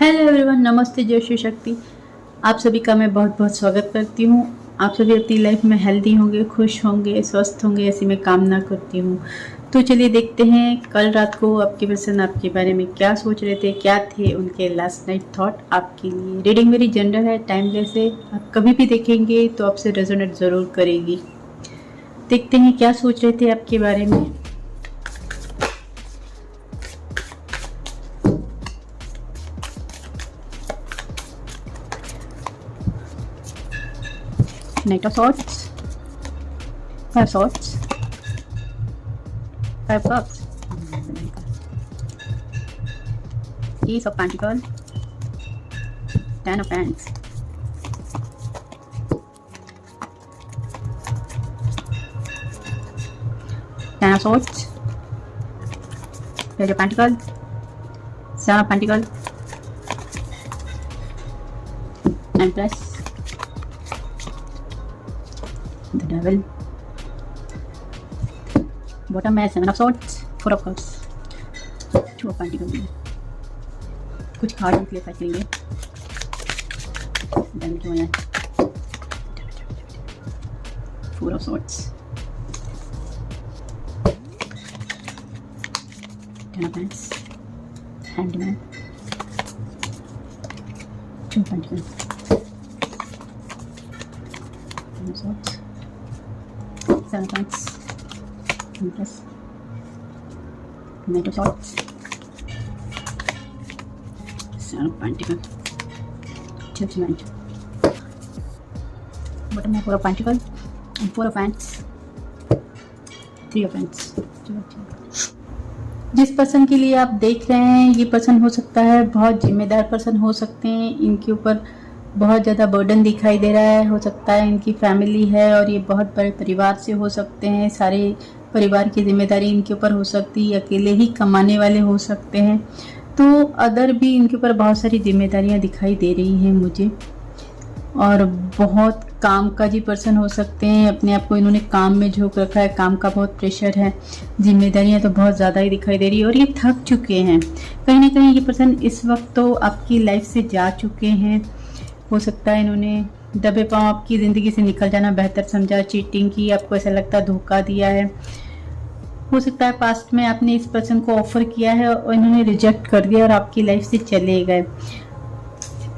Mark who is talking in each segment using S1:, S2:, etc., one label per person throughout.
S1: Hello everyone, नमस्ते, जय श्री शक्ति। आप सभी का मैं बहुत बहुत स्वागत करती हूँ। आप सभी अपनी लाइफ में हेल्दी होंगे, खुश होंगे, स्वस्थ होंगे, ऐसी मैं कामना करती हूँ। तो चलिए देखते हैं कल रात को आपके पर्सन आपके बारे में क्या सोच रहे थे, क्या थे उनके लास्ट नाइट थॉट आपके लिए। रीडिंग मेरी जनरल है, टाइमलेस है, आप कभी भी देखेंगे तो आपसे रेजोनेट ज़रूर करेगी। देखते हैं क्या सोच रहे थे आपके बारे में। Knight of Swords, Five Swords, Five Cups, Ace of Pentacles, Ten of Wands, Ten of Swords, Page of Pentacles, Seven of Pentacles, Empress, the Devil, bottom है Seven of Swords, Four of Cups, Two of Pentacles। कुछ card निकले था करेंगे। Then क्यों है Four of Swords, Ten of Wands, Handyman, Two of Pentacles, Ten of Swords, Seven of Wands, Empress, Knight of Swords, Seven of Pentacles, Judgment, bottom है Four of Pentacles, Four of Wands, Three of Wands। जिस person के लिए आप देख रहे हैं, ये person हो सकता है बहुत जिम्मेदार पर्सन हो सकते हैं। इनके ऊपर बहुत ज़्यादा बर्डन दिखाई दे रहा है। हो सकता है इनकी फैमिली है और ये बहुत बड़े परिवार से हो सकते हैं। सारे परिवार की जिम्मेदारी इनके ऊपर हो सकती है। अकेले ही कमाने वाले हो सकते हैं। तो अदर भी इनके ऊपर बहुत सारी जिम्मेदारियां दिखाई दे रही हैं मुझे। और बहुत कामकाजी पर्सन हो सकते हैं। अपने आप को इन्होंने काम में झोंक रखा है। काम का बहुत प्रेशर है, जिम्मेदारियां तो बहुत ज़्यादा ही दिखाई दे रही है और ये थक चुके हैं। कहीं ना कहीं ये पर्सन इस वक्त तो आपकी लाइफ से जा चुके हैं। हो सकता है इन्होंने दबे पांव आपकी ज़िंदगी से निकल जाना बेहतर समझा, चीटिंग की, आपको ऐसा लगता है धोखा दिया है। हो सकता है पास्ट में आपने इस पर्सन को ऑफर किया है और इन्होंने रिजेक्ट कर दिया और आपकी लाइफ से चले गए।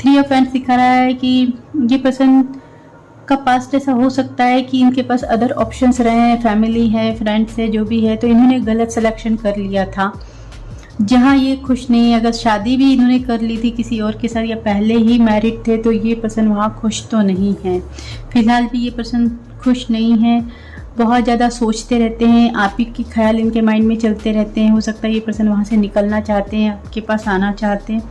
S1: थ्री ऑफ हैंड्स दिखा रहा है कि ये पर्सन का पास्ट ऐसा हो सकता है कि इनके पास अदर ऑप्शंस रहे हैं, फैमिली है, फ्रेंड्स है, जो भी है, तो इन्होंने गलत सिलेक्शन कर लिया था जहाँ ये खुश नहीं है। अगर शादी भी इन्होंने कर ली थी किसी और के साथ या पहले ही मैरिड थे तो ये पर्सन वहाँ खुश तो नहीं है। फिलहाल भी ये पर्सन खुश नहीं है। बहुत ज़्यादा सोचते रहते हैं, आप ही के ख्याल इनके माइंड में चलते रहते हैं। हो सकता है ये पर्सन वहाँ से निकलना चाहते हैं, आपके पास आना चाहते हैं,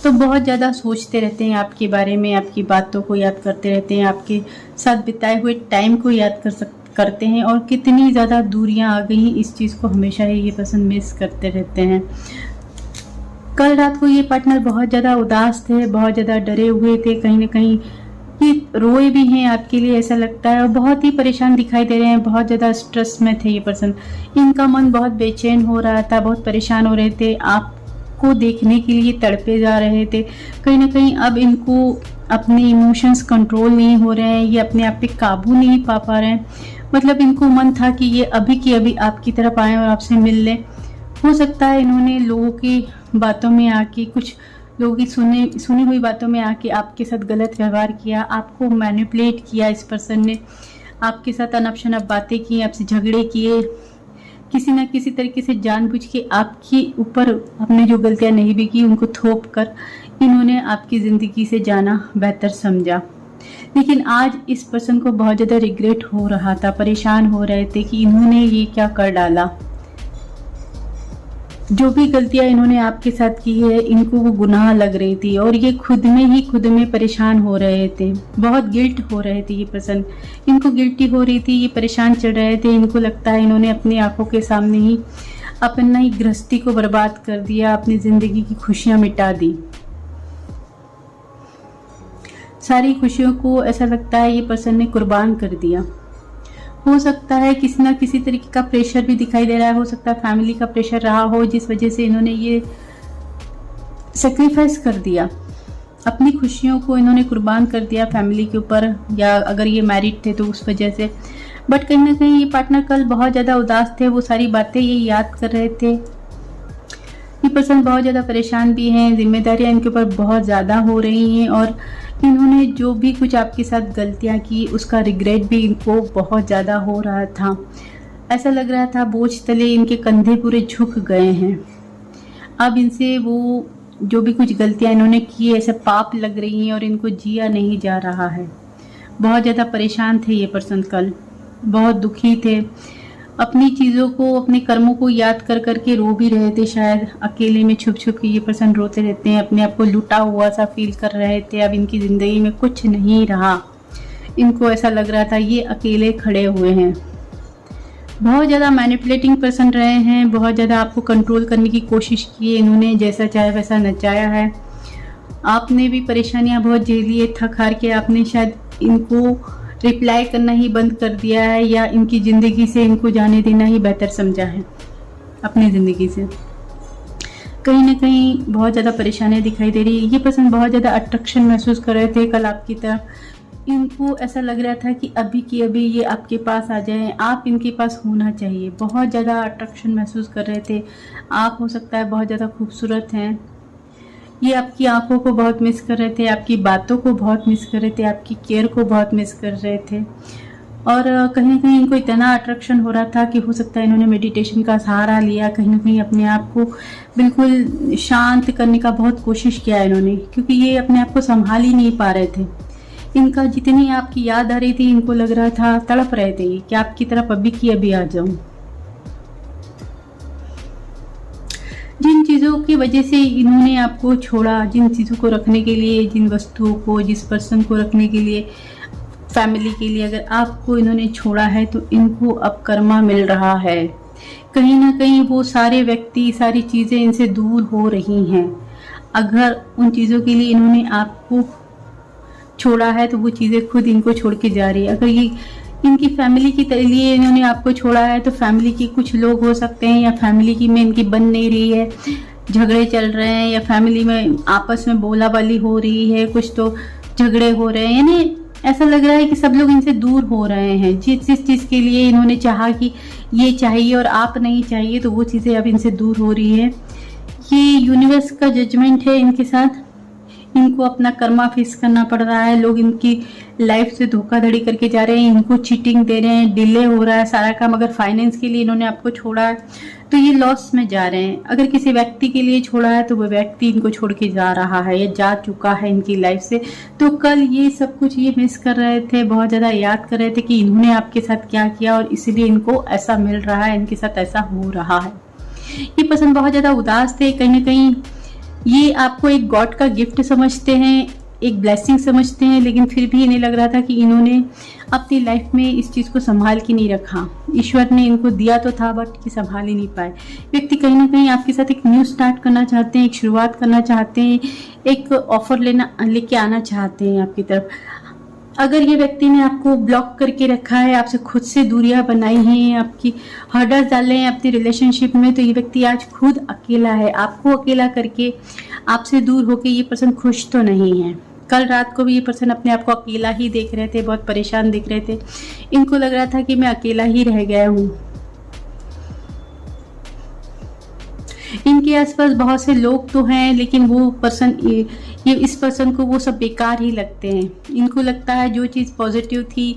S1: तो बहुत ज़्यादा सोचते रहते हैं आपके बारे में, आपकी बातों को याद करते रहते हैं, आपके साथ बिताए हुए टाइम को याद करते हैं। और कितनी ज़्यादा दूरियां आ गई, इस चीज़ को हमेशा ही ये पर्सन मिस करते रहते हैं। कल रात को ये पार्टनर बहुत ज़्यादा उदास थे, बहुत ज़्यादा डरे हुए थे, कहीं ना कहीं ये रोए भी हैं आपके लिए ऐसा लगता है, और बहुत ही परेशान दिखाई दे रहे हैं। बहुत ज़्यादा स्ट्रेस में थे ये पर्सन। इनका मन बहुत बेचैन हो रहा था, बहुत परेशान हो रहे थे, आपको देखने के लिए तड़पे जा रहे थे। कहीं ना कहीं अब इनको अपने इमोशंस कंट्रोल नहीं हो रहे हैं, ये अपने आप पे काबू नहीं पा रहे हैं। मतलब इनको मन था कि ये अभी की अभी आपकी तरफ आए और आपसे मिल लें। हो सकता है इन्होंने लोगों की बातों में आके, कुछ लोगों की सुनी हुई बातों में आके आपके साथ गलत व्यवहार किया, आपको मैनिपुलेट किया। इस पर्सन ने आपके साथ अनप शनप बातें की, आपसे झगड़े किए, किसी न किसी तरीके से जानबूझ के आपके ऊपर अपने जो गलतियां नहीं भी की उनको थोप कर इन्होंने आपकी ज़िंदगी से जाना बेहतर समझा। लेकिन आज इस पर्सन को बहुत ज़्यादा रिग्रेट हो रहा था, परेशान हो रहे थे कि इन्होंने ये क्या कर डाला। जो भी गलतियां इन्होंने आपके साथ की है, इनको वो गुनाह लग रही थी और ये खुद में परेशान हो रहे थे। बहुत गिल्ट हो रहे थे ये पर्सन, इनको गिल्टी हो रही थी, ये परेशान चल रहे थे। इनको लगता है इन्होंने अपनी आंखों के सामने ही अपना ही गृहस्थी को बर्बाद कर दिया, अपनी ज़िंदगी की खुशियां मिटा दी। सारी खुशियों को ऐसा लगता है ये पर्सन ने कुर्बान कर दिया। हो सकता है किसी ना किसी तरीके का प्रेशर भी दिखाई दे रहा है। हो सकता है फैमिली का प्रेशर रहा हो जिस वजह से इन्होंने ये सेक्रीफाइस कर दिया, अपनी खुशियों को इन्होंने कुर्बान कर दिया फैमिली के ऊपर, या अगर ये मैरिड थे तो उस वजह से। बट कहीं ना कहीं ये पार्टनर कल बहुत ज़्यादा उदास थे, वो सारी बातें ये याद कर रहे थे। ये पर्सन बहुत ज़्यादा परेशान भी हैं, जिम्मेदारियां इनके ऊपर बहुत ज़्यादा हो रही हैं, और इन्होंने जो भी कुछ आपके साथ गलतियां की उसका रिग्रेट भी इनको बहुत ज़्यादा हो रहा था। ऐसा लग रहा था बोझ तले इनके कंधे पूरे झुक गए हैं। अब इनसे वो जो भी कुछ गलतियां इन्होंने की ऐसे पाप लग रही हैं और इनको जिया नहीं जा रहा है। बहुत ज़्यादा परेशान थे ये पर्सन कल, बहुत दुखी थे, अपनी चीज़ों को, अपने कर्मों को याद कर करके रो भी रहे थे। शायद अकेले में छुप छुप के ये पर्सन रोते रहते हैं, अपने आप को लुटा हुआ सा फील कर रहे थे। अब इनकी ज़िंदगी में कुछ नहीं रहा, इनको ऐसा लग रहा था ये अकेले खड़े हुए हैं। बहुत ज़्यादा मैनिपुलेटिंग पर्सन रहे हैं, बहुत ज़्यादा आपको कंट्रोल करने की कोशिश की है इन्होंने, जैसा चाहे वैसा नचाया है। आपने भी परेशानियां बहुत झेली है, थक हार के आपने शायद इनको रिप्लाई करना ही बंद कर दिया है, या इनकी ज़िंदगी से इनको जाने देना ही बेहतर समझा है अपनी ज़िंदगी से। कहीं ना कहीं बहुत ज़्यादा परेशानियां दिखाई दे रही है। ये पर्सन बहुत ज़्यादा अट्रैक्शन महसूस कर रहे थे कल आपकी तरफ। इनको ऐसा लग रहा था कि अभी की अभी ये आपके पास आ जाएं, आप इनके पास होना चाहिए। बहुत ज़्यादा अट्रैक्शन महसूस कर रहे थे। आप हो सकता है बहुत ज़्यादा खूबसूरत हैं, ये आपकी आंखों को बहुत मिस कर रहे थे, आपकी बातों को बहुत मिस कर रहे थे, आपकी केयर को बहुत मिस कर रहे थे। और कहीं ना कहीं इनको इतना अट्रैक्शन हो रहा था कि हो सकता है इन्होंने मेडिटेशन का सहारा लिया, कहीं ना कहीं अपने आप को बिल्कुल शांत करने का बहुत कोशिश किया इन्होंने, क्योंकि ये अपने आप को संभाल ही नहीं पा रहे थे। इनका जितनी आपकी याद आ रही थी, इनको लग रहा था, तड़प रहे थे कि आपकी तरफ अभी की अभी आ जाऊं। जिन चीज़ों की वजह से इन्होंने आपको छोड़ा, जिन चीज़ों को रखने के लिए, जिन वस्तुओं को, जिस पर्सन को रखने के लिए, फैमिली के लिए अगर आपको इन्होंने छोड़ा है तो इनको अब कर्मा मिल रहा है। कहीं ना कहीं वो सारे व्यक्ति, सारी चीज़ें इनसे दूर हो रही हैं। अगर उन चीज़ों के लिए इन्होंने आपको छोड़ा है तो वो चीज़ें खुद इनको छोड़ के जा रही है। अगर ये इनकी फैमिली के लिए इन्होंने आपको छोड़ा है तो फैमिली के कुछ लोग हो सकते हैं, या फैमिली की में इनकी बन नहीं रही है, झगड़े चल रहे हैं, या फैमिली में आपस में बोला बाली हो रही है, कुछ तो झगड़े हो रहे हैं। यानी ऐसा लग रहा है कि सब लोग इनसे दूर हो रहे हैं। जिस चीज़ के लिए इन्होंने चाहा कि ये चाहिए और आप नहीं चाहिए, तो वो चीज़ें अब इनसे दूर हो रही है। ये यूनिवर्स का जजमेंट है इनके साथ। इनको अपना कर्मा फेस करना पड़ रहा है। लोग इनकी लाइफ से धोखाधड़ी करके जा रहे हैं, इनको चीटिंग दे रहे हैं, डिले हो रहा है सारा काम। अगर फाइनेंस के लिए इन्होंने आपको छोड़ा है तो ये लॉस में जा रहे हैं। अगर किसी व्यक्ति के लिए छोड़ा है तो वो व्यक्ति इनको छोड़ के जा रहा है या जा चुका है इनकी लाइफ से। तो कल ये सब कुछ ये मिस कर रहे थे, बहुत ज़्यादा याद कर रहे थे कि इन्होंने आपके साथ क्या किया और इसलिए इनको ऐसा मिल रहा है, इनके साथ ऐसा हो रहा है। ये पर्सन बहुत ज़्यादा उदास थे। कहीं ना कहीं ये आपको एक गॉड का गिफ्ट समझते हैं, एक ब्लेसिंग समझते हैं, लेकिन फिर भी इन्हें लग रहा था कि इन्होंने अपनी लाइफ में इस चीज़ को संभाल के नहीं रखा। ईश्वर ने इनको दिया तो था बट ये संभाल ही नहीं पाए। व्यक्ति कहीं ना कहीं आपके साथ एक न्यू स्टार्ट करना चाहते हैं, एक शुरुआत करना चाहते हैं, एक ऑफर लेके आना चाहते हैं आपकी तरफ। अगर ये व्यक्ति ने आपको ब्लॉक करके रखा है, आपसे खुद से दूरियां बनाई हैं, आपकी हर्डल्स डाले हैं अपनी रिलेशनशिप में, तो ये व्यक्ति आज खुद अकेला है। आपको अकेला करके, आपसे दूर होके ये पर्सन खुश तो नहीं है। कल रात को भी ये पर्सन अपने आप को अकेला ही देख रहे थे, बहुत परेशान दिख रहे थे। इनको लग रहा था कि मैं अकेला ही रह गया हूँ। इनके आसपास बहुत से लोग तो हैं, लेकिन वो पर्सन, ये इस पर्सन को वो सब बेकार ही लगते हैं। इनको लगता है जो चीज़ पॉजिटिव थी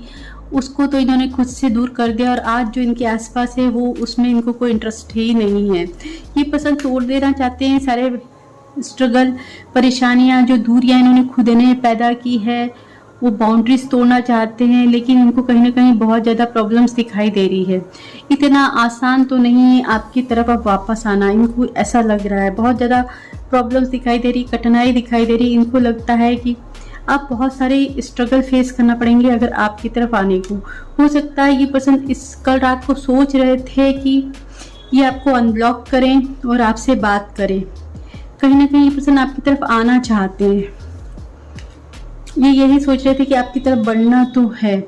S1: उसको तो इन्होंने खुद से दूर कर दिया, और आज जो इनके आसपास है वो उसमें इनको कोई इंटरेस्ट ही नहीं है। ये पर्सन तोड़ देना चाहते हैं सारे स्ट्रगल, परेशानियां, जो दूरियां इन्होंने खुद ने पैदा की है, वो बाउंड्रीज तोड़ना चाहते हैं। लेकिन इनको कहीं ना कहीं बहुत ज़्यादा प्रॉब्लम्स दिखाई दे रही है। इतना आसान तो नहीं है आपकी तरफ अब वापस आना। इनको ऐसा लग रहा है, बहुत ज़्यादा प्रॉब्लम्स दिखाई दे रही, कठिनाई दिखाई दे रही। इनको लगता है कि आप बहुत सारे स्ट्रगल फेस करना पड़ेंगे अगर आपकी तरफ आने को। हो सकता है ये पर्सन इस कल रात को सोच रहे थे कि ये आपको अनब्लॉक करें और आपसे बात करें। कहीं ना कहीं ये पर्सन आपकी तरफ आना चाहते हैं। ये यही सोच रहे थे कि आपकी तरफ बढ़ना तो है।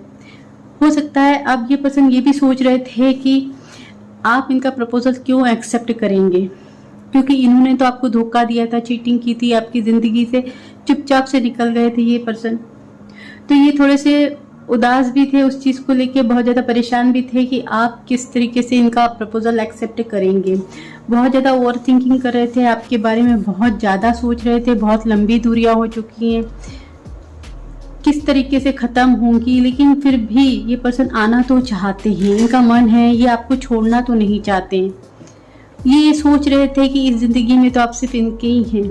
S1: हो सकता है अब ये पर्सन ये भी सोच रहे थे कि आप इनका प्रपोजल क्यों एक्सेप्ट करेंगे। क्योंकि इन्होंने तो आपको धोखा दिया था, चीटिंग की थी, आपकी ज़िंदगी से चुपचाप से निकल गए थे ये पर्सन। तो ये थोड़े से उदास भी थे, उस चीज़ को लेके बहुत ज़्यादा परेशान भी थे कि आप किस तरीके से इनका प्रपोजल एक्सेप्ट करेंगे। बहुत ज़्यादा ओवर थिंकिंग कर रहे थे, आपके बारे में बहुत ज़्यादा सोच रहे थे, बहुत लंबी दूरियां हो चुकी हैं, किस तरीके से ख़त्म होंगी, लेकिन फिर भी ये पर्सन आना तो चाहते हैं, इनका मन है, ये आपको छोड़ना तो नहीं चाहते। ये सोच रहे थे कि इस ज़िंदगी में तो आप सिर्फ इनके ही हैं,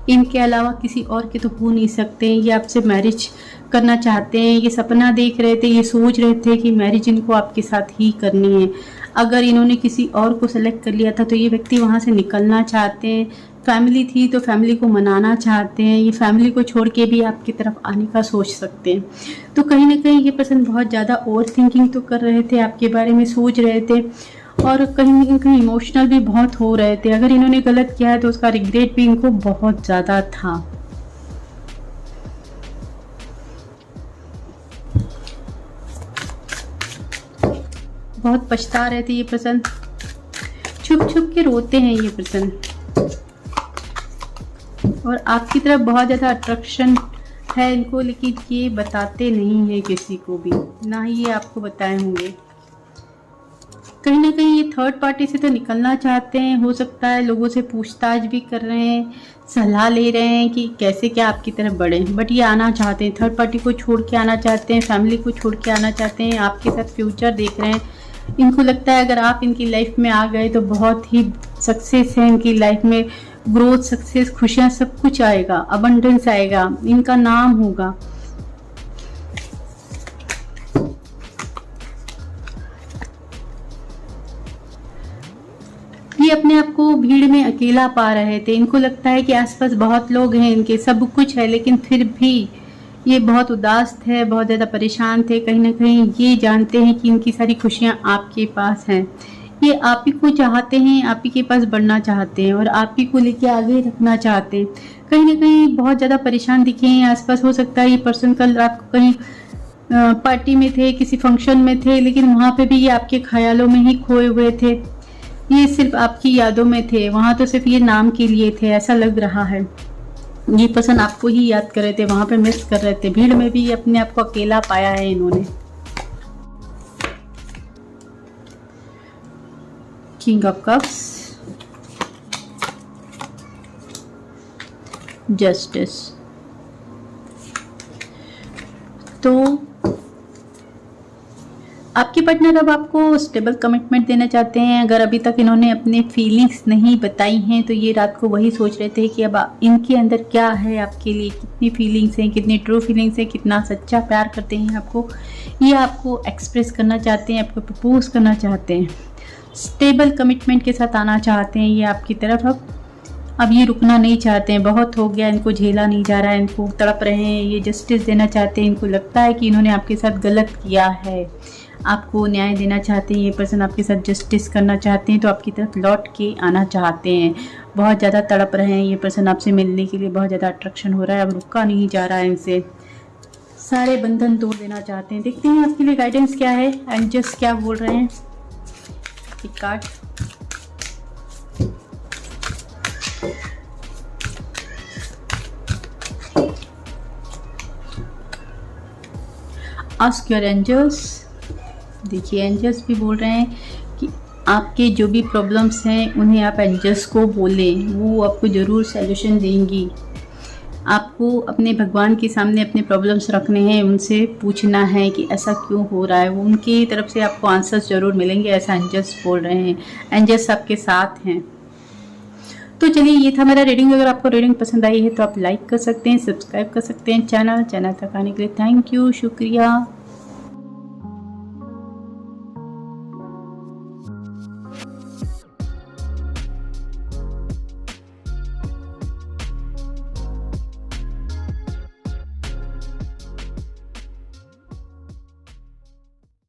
S1: इनके अलावा किसी और के तो हो नहीं सकते। ये आपसे मैरिज करना चाहते हैं, ये सपना देख रहे थे, ये सोच रहे थे कि मैरिज इनको आपके साथ ही करनी है। अगर इन्होंने किसी और को सेलेक्ट कर लिया था तो ये व्यक्ति वहाँ से निकलना चाहते हैं। फैमिली थी तो फैमिली को मनाना चाहते हैं, ये फैमिली को छोड़ के भी आपकी तरफ आने का सोच सकते हैं। तो कहीं ना कहीं ये पर्सन बहुत ज़्यादा ओवर थिंकिंग तो कर रहे थे, आपके बारे में सोच रहे थे, और कहीं ना कहीं इमोशनल भी बहुत हो रहे थे। अगर इन्होंने गलत किया है तो उसका रिग्रेट भी इनको बहुत ज़्यादा था। बहुत पछता रहे थे ये पर्सन, छुप छुप के रोते हैं ये पर्सन, और आपकी तरफ बहुत ज़्यादा अट्रैक्शन है इनको, लेकिन ये बताते नहीं है किसी को भी, ना ही ये आपको बताए होंगे। कहीं ना कहीं ये थर्ड पार्टी से तो निकलना चाहते हैं, हो सकता है लोगों से पूछताछ भी कर रहे हैं, सलाह ले रहे हैं कि कैसे क्या आपकी तरफ बढ़ें, बट ये आना चाहते हैं, थर्ड पार्टी को छोड़ के आना चाहते हैं, फैमिली को छोड़ के आना चाहते हैं, आपके साथ फ्यूचर देख रहे हैं। इनको लगता है अगर आप इनकी लाइफ में आ गए तो बहुत ही सक्सेस है इनकी लाइफ में, ग्रोथ, सक्सेस, खुशियाँ, सब कुछ आएगा, अबंडेंस आएगा, इनका नाम होगा। ये अपने आप को भीड़ में अकेला पा रहे थे, इनको लगता है कि आसपास बहुत लोग हैं, इनके सब कुछ है, लेकिन फिर भी ये बहुत उदास थे, बहुत ज़्यादा परेशान थे। कहीं ना कहीं ये जानते हैं कि इनकी सारी खुशियाँ आपके पास हैं, ये आप ही को चाहते हैं, आप ही के पास बढ़ना चाहते हैं और आप ही को लेके आगे रखना चाहते हैं। कहीं ना कहीं बहुत ज़्यादा परेशान दिखे हैं आसपास। हो सकता है ये पर्सन कल रात को कहीं पार्टी में थे, किसी फंक्शन में थे, लेकिन वहाँ पे भी ये आपके ख्यालों में ही खोए हुए थे, ये सिर्फ आपकी यादों में थे, वहाँ तो सिर्फ ये नाम के लिए थे, ऐसा लग रहा है। ये पर्सन आपको ही याद कर रहे थे, वहाँ पे मिस कर रहे थे, भीड़ में भी अपने आप को अकेला पाया है इन्होंने। King of cups, justice. तो आपके पार्टनर अब आपको स्टेबल कमिटमेंट देना चाहते हैं। अगर अभी तक इन्होंने अपने फीलिंग्स नहीं बताई हैं तो ये रात को वही सोच रहे थे कि अब इनके अंदर क्या है आपके लिए, कितनी फीलिंग्स हैं, कितनी ट्रू फीलिंग्स हैं, कितना सच्चा प्यार करते हैं आपको, ये आपको एक्सप्रेस करना चाहते हैं, आपको प्रपोज करना चाहते हैं, स्टेबल कमिटमेंट के साथ आना चाहते हैं ये आपकी तरफ। अब ये रुकना नहीं चाहते हैं, बहुत हो गया, इनको झेला नहीं जा रहा है, इनको तड़प रहे हैं, ये जस्टिस देना चाहते हैं। इनको लगता है कि इन्होंने आपके साथ गलत किया है, आपको न्याय देना चाहते हैं, ये पर्सन आपके साथ जस्टिस करना चाहते हैं, तो आपकी तरफ लौट के आना चाहते हैं। बहुत ज़्यादा तड़प रहे हैं ये पर्सन, आपसे मिलने के लिए बहुत ज़्यादा अट्रैक्शन हो रहा है, अब रुका नहीं जा रहा है इनसे, सारे बंधन तोड़ देना चाहते हैं। देखते हैं आपके लिए गाइडेंस क्या है, एंजल्स क्या बोल रहे हैं। एक कार्ड, आस्क योर एंजल्स। देखिए एंजल्स भी बोल रहे हैं कि आपके जो भी प्रॉब्लम्स हैं उन्हें आप एंजल्स को बोलें, वो आपको ज़रूर सॉल्यूशन देंगी। आपको अपने भगवान के सामने अपने प्रॉब्लम्स रखने हैं, उनसे पूछना है कि ऐसा क्यों हो रहा है, वो उनकी तरफ से आपको आंसर्स ज़रूर मिलेंगे, ऐसा एंजल्स बोल रहे हैं। एंजल्स आपके साथ हैं। तो चलिए ये था मेरा रीडिंग। अगर आपको रीडिंग पसंद आई है तो आप लाइक कर सकते हैं, सब्सक्राइब कर सकते हैं चैनल तक आने के लिए थैंक यू, शुक्रिया।